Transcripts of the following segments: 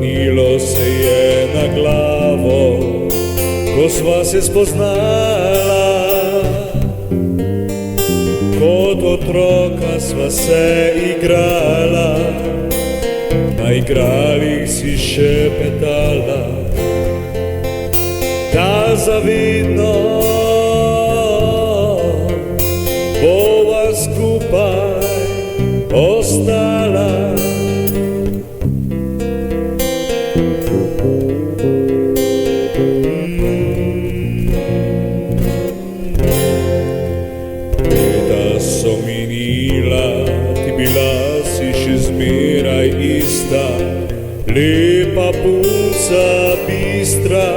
Spremenilo se je na glavo, ko sva se spoznala. Kot otroka sva se igrala, na igralih si šepetala, da zavidno bova skupaj ostala. Leta so minila, ti bila si še zmeraj ista, lepa punca, bistra.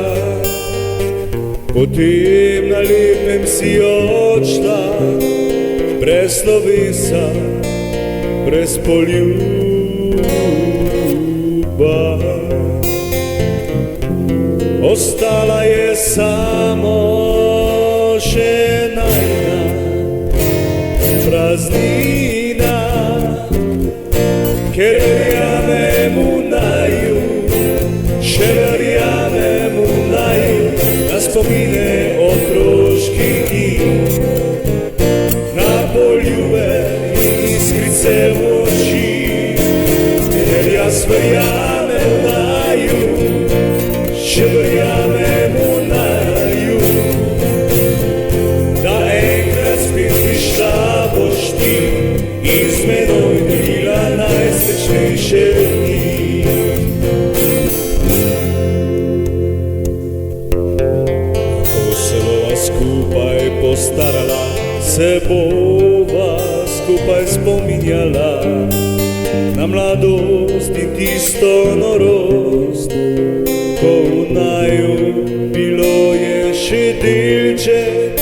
Potem na lepem si odšla, brez slovesa, brez poljuba. Ostala je samo še najna praznina, ker verjamem v naju, še verjamem v naju, na spomine otroških dni, na poljube in iskrice v oči, ker jaz verjamem v naju, še verjamem v naju, da enkrat spet prišla boš ti in z menoj delila najsrečnejše dni. Skupaj postarala, se bova skupaj spominjala na mladost in tisto norost, ko v naju bilo je še delček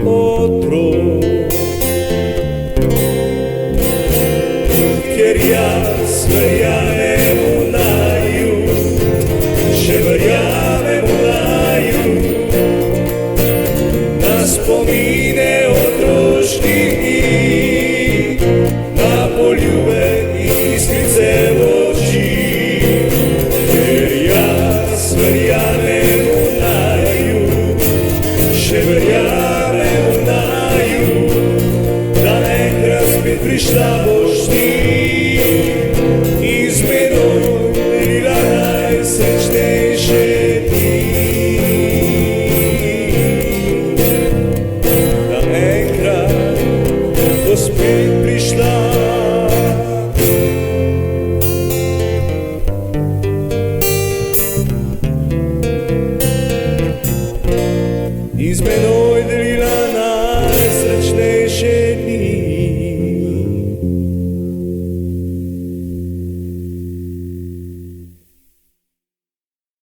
otrok. Ker jaz verjamem